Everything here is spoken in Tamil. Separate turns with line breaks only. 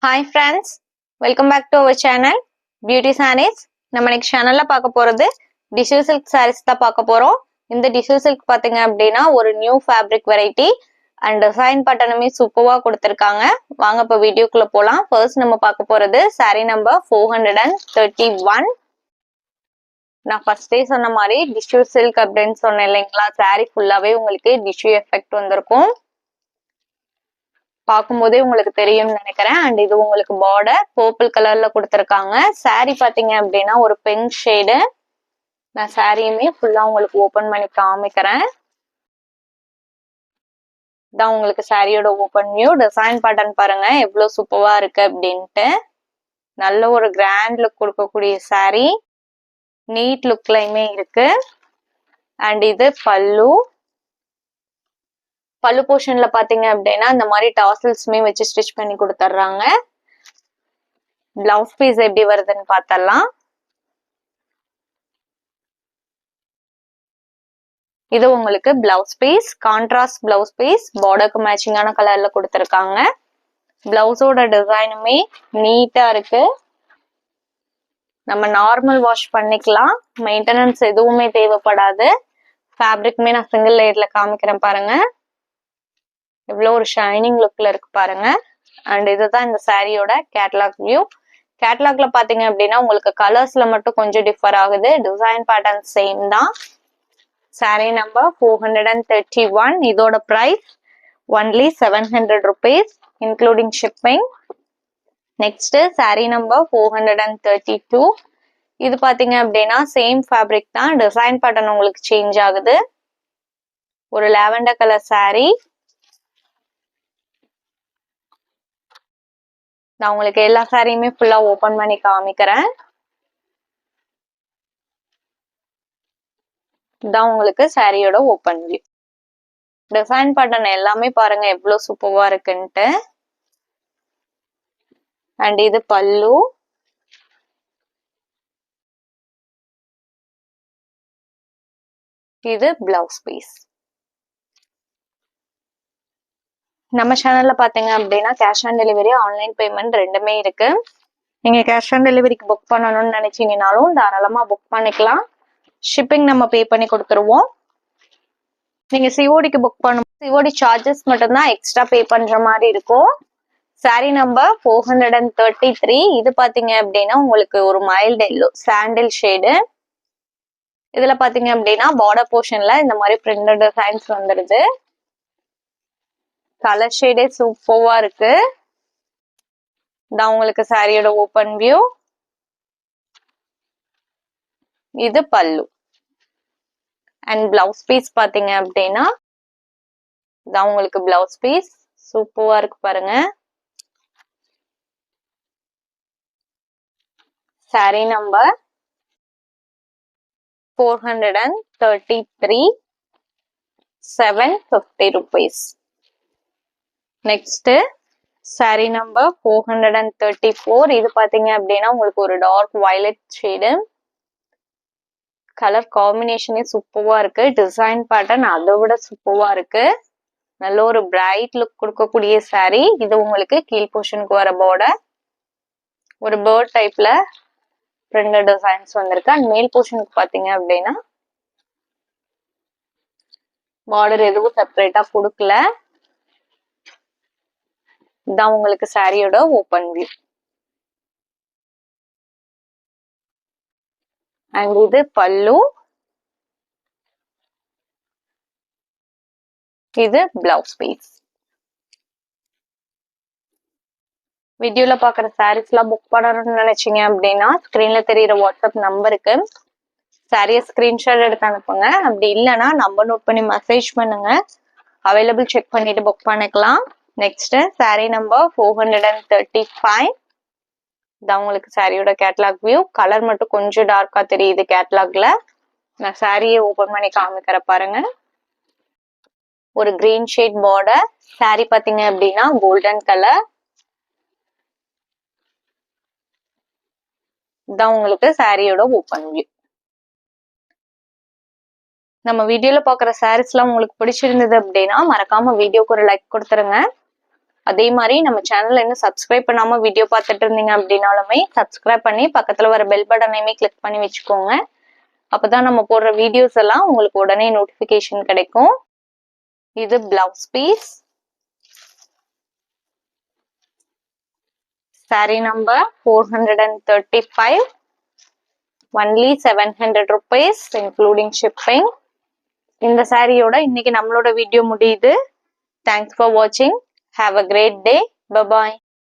Hi friends, welcome back to our channel Beauty Sarees. நம்ம next channelல பார்க்க போறது tissue silk sarees தான் பார்க்க போறோம். இந்த tissue silk பாத்தீங்க அப்படின்னா ஒரு new fabric variety and design patternமே சூப்பரா கொடுத்திருக்காங்க. வாங்க இப்ப வீடியோக்குள்ள போலாம். ஃபர்ஸ்ட் நம்ம பார்க்க போறது saree number 431. நான் ஃபர்ஸ்டே சொன்ன மாதிரி tissue silk அப்படின்னு சொன்னேன் இல்லைங்களா, saree ஃபுல்லாவே உங்களுக்கு tissue effect வந்திருக்கும். பார்க்கும்போதே உங்களுக்கு தெரியும்னு நினைக்கிறேன். அண்ட் இது உங்களுக்கு பார்டர் பர்பிள் கலர்ல கொடுத்துருக்காங்க. சாரி பாத்தீங்க அப்படின்னா ஒரு பிங்க் ஷேடு. நான் சாரியுமே ஃபுல்லா உங்களுக்கு ஓபன் பண்ணி காமிக்கிறேன். இதான் உங்களுக்கு சாரியோட ஓபன் வியூ. டிசைன் பேட்டர்ன் பாருங்க எவ்வளவு சூப்பரா இருக்கு அப்படின்ட்டு. நல்ல ஒரு கிராண்ட் லுக் கொடுக்கக்கூடிய சாரி. நீட் லுக்லயுமே இருக்கு. அண்ட் இது பல்லு. பல்லு போர்ஷன்ல பாத்தீங்க அப்படின்னா இந்த மாதிரி டாசல்ஸ்மே வச்சு ஸ்டிச் பண்ணி கொடுத்துட்றாங்க. பிளவுஸ் பீஸ் எப்படி வருதுன்னு பார்த்தலாம். இது உங்களுக்கு blouse piece, contrast blouse piece, பார்டருக்கு மேட்சிங்கான கலர்ல கொடுத்துருக்காங்க. பிளவுஸோட டிசைனுமே நீட்டா இருக்கு. நம்ம நார்மல் வாஷ் பண்ணிக்கலாம், மெயின்டெனன்ஸ் எதுவுமே தேவைப்படாது. ஃபேப்ரிக்மே நான் சிங்கிள் லேயர்ல காமிக்கிறேன் பாருங்க. எவ்வளோ ஒரு ஷைனிங் லுக்ல இருக்கு பாருங்க. அண்ட் இதுதான் இந்த சாரியோட கேட்டலாக் வியூ. கேட்டலாக்ல பாத்தீங்க அப்படின்னா உங்களுக்கு கலர்ஸ்ல மட்டும் கொஞ்சம் டிஃபர் ஆகுது. டிசைன் பேட்டர்ன் சேம் தான். சாரி நம்பர் 431. இதோட price only 700 rupees including shipping. Next sari number 432. இது பாத்தீங்க அப்படின்னா சேம் ஃபேப்ரிக் தான், டிசைன் பேட்டர்ன் உங்களுக்கு சேஞ்ச் ஆகுது. ஒரு லாவெண்டர் கலர் சாரி. நான் உங்களுக்கு எல்லா சாரியுமே ஃபுல்லா ஓபன் பண்ணி காமிக்கிறேன். இதான் உங்களுக்கு சாரியோட ஓபன் வியூ. டிசைன் பேட்டர்ன் எல்லாமே பாருங்க எவ்வளவு சூப்பரா இருக்குன்ட்டு. அண்ட் இது பல்லு. இது பிளவுஸ் பீஸ். நம்ம சேனல்ல பாத்தீங்க அப்படின்னா cash on delivery, online payment ரெண்டுமே இருக்கு. நீங்க கேஷ் ஆன் டெலிவரிக்கு புக் பண்ணணும்னு நினைச்சீங்கனாலும் தாராளமா புக் பண்ணிக்கலாம். ஷிப்பிங் நம்ம பே பண்ணி கொடுத்துருவோம். நீங்க சிஓடிக்கு புக் பண்ணும் சிஓடி சார்ஜஸ் மட்டும்தான் எக்ஸ்ட்ரா பே பண்ற மாதிரி இருக்கும். Sorry number 433. இது பாத்தீங்க அப்படின்னா உங்களுக்கு ஒரு மைல்டு எல்லோ சாண்டில் ஷேடு. இதுல பாத்தீங்க அப்படின்னா பார்டர் போர்ஷன்ல இந்த மாதிரி பிரிண்டட் டிசைன்ஸ் வந்துடுது. கலர் ஷேடே சூப்பரா இருக்கு. இதான் உங்களுக்கு சாரியோட ஓபன் வியூ. இது பல்லு. அண்ட் பிளவுஸ் பீஸ் பாத்தீங்க அப்படின்னா இதான் உங்களுக்கு பிளவுஸ் பீஸ். சூப்பரா இருக்கு பாருங்க. Sorry number 433. 750 rupees. Next sari number 434. இது பாத்தீங்க அப்படின்னா உங்களுக்கு ஒரு டார்க் வயலட் ஷேடு. கலர் காம்பினேஷனே சூப்பரா இருக்கு. டிசைன் பேட்டர்ன் அதை விட சூப்பரா இருக்கு. நல்ல ஒரு பிரைட் லுக் கொடுக்கக்கூடிய சாரி. இது உங்களுக்கு கீழ் போர்ஷனுக்கு வர பார்டர் ஒரு பேர்ட் டைப்ல பிரிண்டட் டிசைன்ஸ் வந்திருக்கு. அண்ட் மேல் போர்ஷனுக்கு பாத்தீங்க அப்படின்னா பார்டர் எதுவும் செப்பரேட்டா கொடுக்கல. இதான் உங்களுக்கு சாரியோட ஓபன் வியூ. அண்ட் இது பல்லு. இது பிளவுஸ் பீஸ். வீடியோல பாக்குற சாரீஸ் எல்லாம் புக் பண்ணணும்னு நினைச்சீங்க அப்படின்னா ஸ்கிரீன்ல தெரியுற வாட்ஸ்அப் நம்பருக்கு சாரிய ஸ்கிரீன்ஷாட் எடுத்து அனுப்புங்க. அப்படி இல்லைன்னா நம்பர் நோட் பண்ணி மெசேஜ் பண்ணுங்க. அவைலபிள் செக் பண்ணிட்டு புக் பண்ணிக்கலாம். Next sari number 435. இதான் உங்களுக்கு சாரியோட கேட்லாக் வியூ. கலர் மட்டும் கொஞ்சம் டார்க்கா தெரியுது கேட்லாக்ல. நான் சாரியை ஓபன் பண்ணி காமிக்கிற பாருங்க. ஒரு கிரீன் ஷேட் பார்டர். சாரி பாத்தீங்க அப்படின்னா கோல்டன் கலர். இதான் உங்களுக்கு சாரியோட ஓபன் வியூ. நம்ம வீடியோல பாக்குற சாரீஸ் எல்லாம் உங்களுக்கு பிடிச்சிருந்தது அப்படின்னா மறக்காம வீடியோக்கு ஒரு லைக் கொடுத்துருங்க. அதே மாதிரி நம்ம சேனல்ல இன்னும் சப்ஸ்கிரைப் பண்ணாம வீடியோ பார்த்துட்டு இருந்தீங்க அப்படின்னாலுமே சப்ஸ்கிரைப் பண்ணி பக்கத்துல வர பெல் பட்டனையுமே கிளிக் பண்ணி வச்சுக்கோங்க. அப்பதான் நம்ம போடுற வீடியோஸ் எல்லாம் உங்களுக்கு உடனே நோட்டிபிகேஷன் கிடைக்கும். இது blouse piece. saree number 435, only 700 rupees including shipping. இந்த சாரியோட இன்னைக்கு நம்மளோட வீடியோ முடியுது. Thanks for watching. Have a great day. Bye bye.